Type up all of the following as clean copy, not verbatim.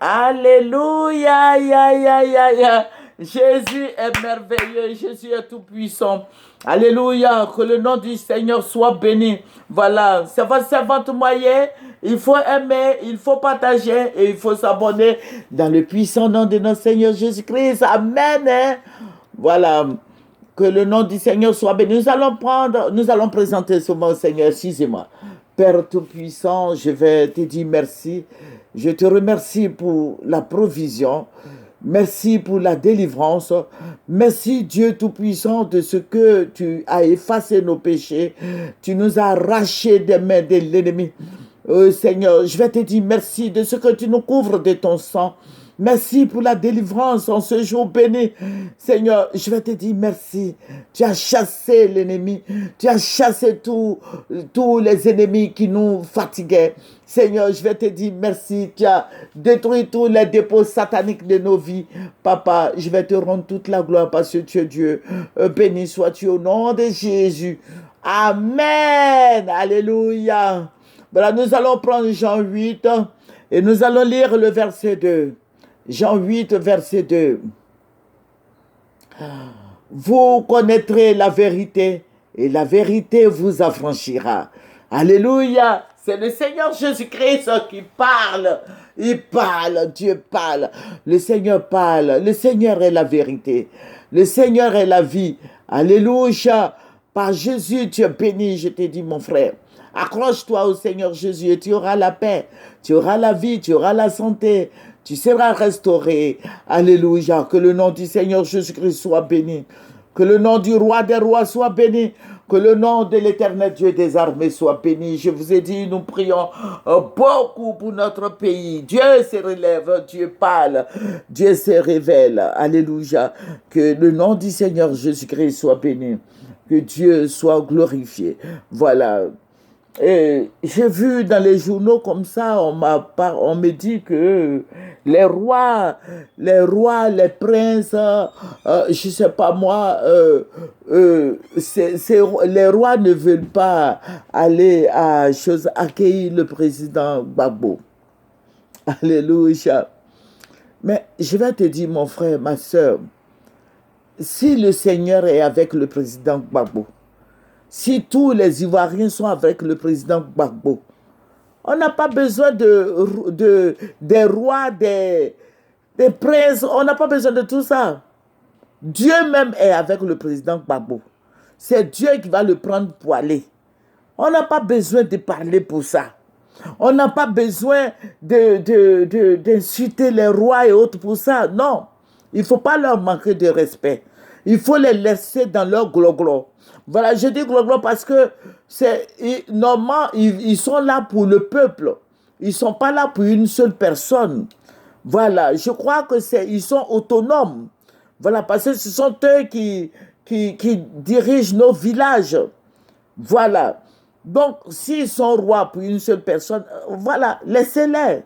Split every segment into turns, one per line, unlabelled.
Alléluia, ya, ya, ya, ya. Jésus est merveilleux, Jésus est tout-puissant. Alléluia, que le nom du Seigneur soit béni. Voilà, c'est votre servante moyen. Il faut aimer, il faut partager et il faut s'abonner dans le puissant nom de notre Seigneur Jésus-Christ. Amen. Hein. Voilà, que le nom du Seigneur soit béni. Nous allons présenter ce mot, Seigneur, excusez-moi. Père Tout-Puissant, je vais te dire merci. Je te remercie pour la provision. Merci pour la délivrance. Merci Dieu Tout-Puissant de ce que tu as effacé nos péchés. Tu nous as arrachés des mains de l'ennemi. Seigneur, je vais te dire merci de ce que tu nous couvres de ton sang. Merci pour la délivrance en ce jour béni. Seigneur, je vais te dire merci. Tu as chassé l'ennemi. Tu as chassé tous les ennemis qui nous fatiguaient. Seigneur, je vais te dire merci. Tu as détruit tous les dépôts sataniques de nos vies. Papa, je vais te rendre toute la gloire parce que tu es Dieu. Béni sois-tu au nom de Jésus. Amen. Alléluia. Voilà, nous allons prendre Jean 8 et nous allons lire le verset 2. Jean 8, verset 2. Vous connaîtrez la vérité et la vérité vous affranchira. Alléluia. C'est le Seigneur Jésus-Christ qui parle. Il parle, Dieu parle. Le Seigneur parle. Le Seigneur est la vérité. Le Seigneur est la vie. Alléluia. Par Jésus, tu es béni, je te dis, mon frère. Accroche-toi au Seigneur Jésus et tu auras la paix, tu auras la vie, tu auras la santé, tu seras restauré. Alléluia. Que le nom du Seigneur Jésus-Christ soit béni. Que le nom du roi des rois soit béni. Que le nom de l'éternel Dieu des armées soit béni. Je vous ai dit, nous prions beaucoup pour notre pays. Dieu se relève, Dieu parle, Dieu se révèle. Alléluia. Que le nom du Seigneur Jésus-Christ soit béni. Que Dieu soit glorifié. Voilà. Et j'ai vu dans les journaux comme ça, on me dit que les rois, les princes, je sais pas moi, les rois ne veulent pas aller accueillir le président Gbagbo. Alléluia. Mais je vais te dire, mon frère, ma soeur, si le Seigneur est avec le président Gbagbo, si tous les Ivoiriens sont avec le président Gbagbo, on n'a pas besoin des rois, des princes, on n'a pas besoin de tout ça. Dieu même est avec le président Gbagbo. C'est Dieu qui va le prendre pour aller. On n'a pas besoin de parler pour ça. On n'a pas besoin d'insulter les rois et autres pour ça. Non, il ne faut pas leur manquer de respect. Il faut les laisser dans leur gloglo. Voilà, je dis gloglo parce que normalement, ils sont là pour le peuple. Ils ne sont pas là pour une seule personne. Voilà, je crois que ils sont autonomes. Voilà, parce que ce sont eux qui dirigent nos villages. Voilà. Donc, s'ils sont rois pour une seule personne, voilà, laissez-les.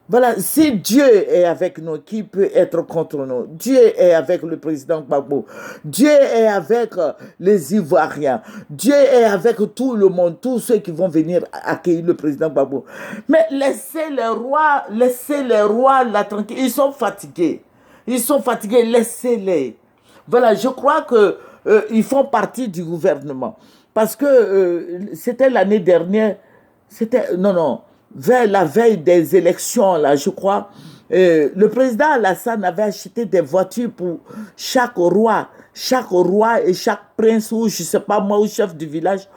Voilà, si Dieu est avec nous, qui peut être contre nous? Dieu est avec le président Gbagbo. Dieu est avec les Ivoiriens. Dieu est avec tout le monde, tous ceux qui vont venir accueillir le président Gbagbo. Mais laissez les rois là tranquille. Ils sont fatigués. Laissez-les. Voilà, je crois que ils font partie du gouvernement. Parce que c'était l'année dernière, vers la veille des élections, là, je crois, le président Alassane avait acheté des voitures pour chaque roi et chaque prince, ou je ne sais pas moi, ou chef du village.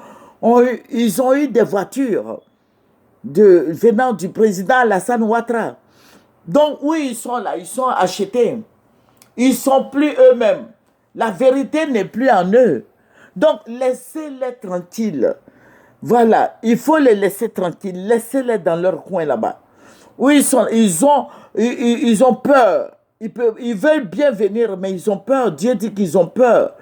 Ils ont eu des voitures venant du président Alassane Ouattara. Donc, oui, ils sont là, ils sont achetés. Ils ne sont plus eux-mêmes. La vérité n'est plus en eux. Donc, laissez-les tranquilles. Voilà, il faut les laisser tranquilles. Laissez-les dans leur coin là-bas. Où ils ont peur. Ils veulent bien venir, mais ils ont peur. Dieu dit qu'ils ont peur.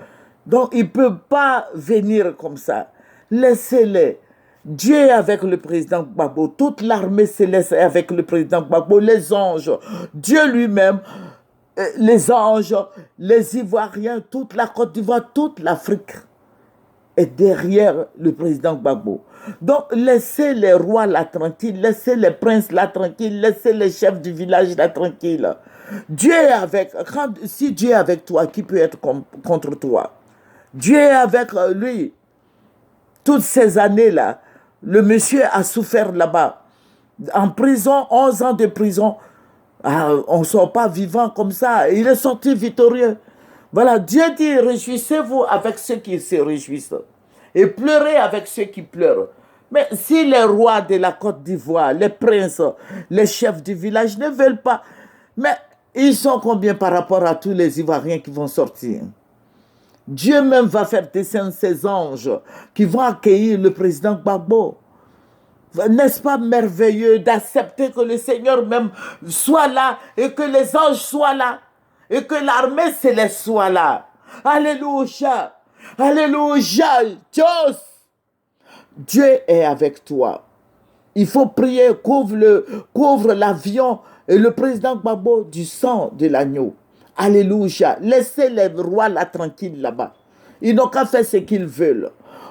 Donc, ils ne peuvent pas venir comme ça. Laissez-les. Dieu est avec le président Gbagbo. Toute l'armée céleste est avec le président Gbagbo. Les anges. Dieu lui-même. Les anges. Les Ivoiriens. Toute la Côte d'Ivoire. Toute l'Afrique. est derrière le président Gbagbo. Donc, laissez les rois là tranquilles, laissez les princes là tranquilles, laissez les chefs du village là tranquilles. Dieu est avec, si Dieu est avec toi, qui peut être contre toi? Dieu est avec lui. Toutes ces années-là, le monsieur a souffert là-bas. En prison, 11 ans de prison. On ne sort pas vivant comme ça. Il est sorti victorieux. Voilà, Dieu dit, réjouissez-vous avec ceux qui se réjouissent. Et pleurez avec ceux qui pleurent. Mais si les rois de la Côte d'Ivoire, les princes, les chefs du village ne veulent pas, mais ils sont combien par rapport à tous les Ivoiriens qui vont sortir? Dieu même va faire descendre ses anges qui vont accueillir le président Gbagbo. N'est-ce pas merveilleux d'accepter que le Seigneur même soit là et que les anges soient là et que l'armée céleste soit là? Alléluia! Alléluia! Dieu est avec toi. Il faut prier, couvre l'avion et le président Gbagbo du sang de l'agneau. Alléluia. Laissez les rois là tranquilles là-bas. Ils n'ont qu'à faire ce qu'ils veulent.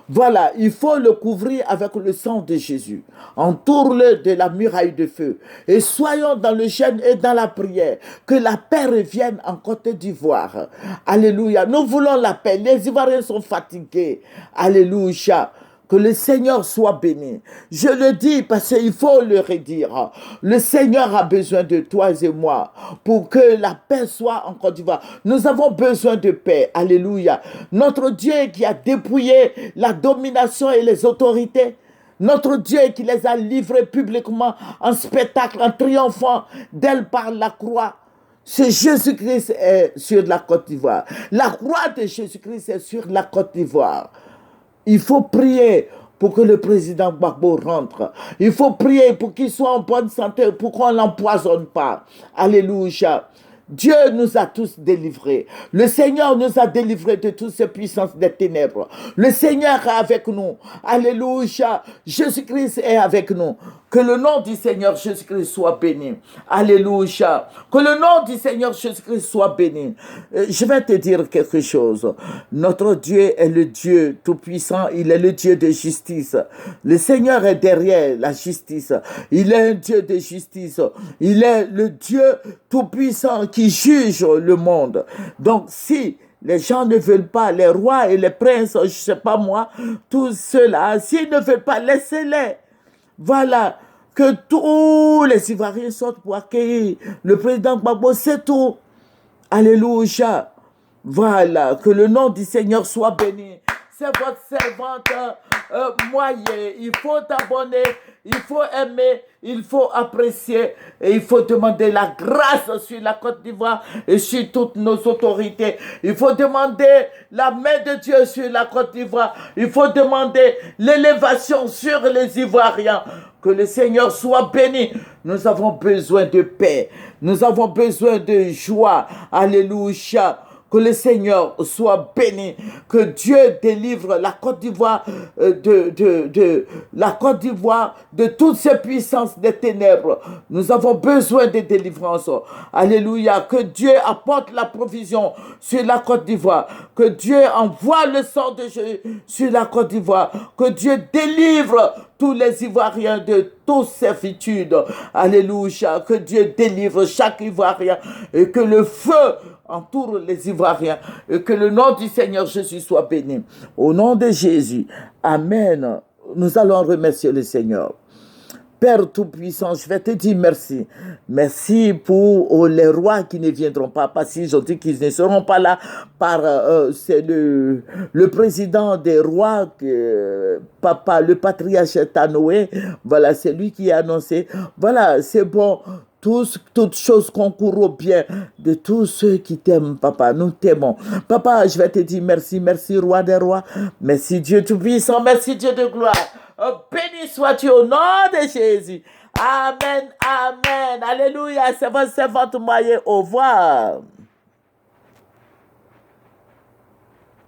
Voilà, il faut le couvrir avec le sang de Jésus. Entoure-le de la muraille de feu. Et soyons dans le jeûne et dans la prière. Que la paix revienne en Côte d'Ivoire. Alléluia. Nous voulons la paix. Les Ivoiriens sont fatigués. Alléluia. Que le Seigneur soit béni. Je le dis parce qu'il faut le redire. Le Seigneur a besoin de toi et moi pour que la paix soit en Côte d'Ivoire. Nous avons besoin de paix. Alléluia. Notre Dieu qui a dépouillé la domination et les autorités. Notre Dieu qui les a livrés publiquement en spectacle, en triomphant d'elle par la croix. C'est Jésus-Christ est sur la Côte d'Ivoire. La croix de Jésus-Christ est sur la Côte d'Ivoire. Il faut prier pour que le président Gbagbo rentre. Il faut prier pour qu'il soit en bonne santé, pour qu'on ne l'empoisonne pas. Alléluia. Dieu nous a tous délivrés. Le Seigneur nous a délivrés de toutes ces puissances des ténèbres. Le Seigneur est avec nous. Alléluia. Jésus-Christ est avec nous. Que le nom du Seigneur Jésus-Christ soit béni. Alléluia. Que le nom du Seigneur Jésus-Christ soit béni. Je vais te dire quelque chose. Notre Dieu est le Dieu tout-puissant. Il est le Dieu de justice. Le Seigneur est derrière la justice. Il est un Dieu de justice. Il est le Dieu tout-puissant qui juge le monde. Donc si les gens ne veulent pas, les rois et les princes, je ne sais pas moi, tous ceux-là, s'ils ne veulent pas, laissez-les. Voilà, que tous les Ivoiriens sortent pour accueillir le président Gbagbo, c'est tout. Alléluia. Voilà, que le nom du Seigneur soit béni. C'est votre servante moyen. Il faut t'abonner, il faut aimer, il faut apprécier et il faut demander la grâce sur la Côte d'Ivoire et sur toutes nos autorités. Il faut demander la main de Dieu sur la Côte d'Ivoire. Il faut demander l'élévation sur les Ivoiriens. Que le Seigneur soit béni. Nous avons besoin de paix. Nous avons besoin de joie. Alléluia. Que le Seigneur soit béni, que Dieu délivre la Côte d'Ivoire la Côte d'Ivoire de toutes ces puissances des ténèbres. Nous avons besoin de délivrance. Alléluia. Que Dieu apporte la provision sur la Côte d'Ivoire. Que Dieu envoie le sang de Jésus sur la Côte d'Ivoire. Que Dieu délivre tous les Ivoiriens de toute servitude. Alléluia. Que Dieu délivre chaque Ivoirien et que le feu entoure les Ivoiriens et que le nom du Seigneur Jésus soit béni. Au nom de Jésus, Amen. Nous allons remercier le Seigneur. Père Tout-Puissant, je vais te dire merci. Merci pour les rois qui ne viendront pas, parce qu'ils ont dit qu'ils ne seront pas là. C'est le président des rois, papa, le patriarche Tanoé. Voilà, c'est lui qui a annoncé. Voilà, c'est bon. Toutes choses concourent au bien de tous ceux qui t'aiment, papa. Nous t'aimons. Papa, je vais te dire merci, merci, roi des rois. Merci, Dieu Tout-Puissant. Merci, Dieu de gloire. Béni sois-tu au nom de Jésus. Amen, amen. Alléluia. C'est votre servante moyen. Au revoir.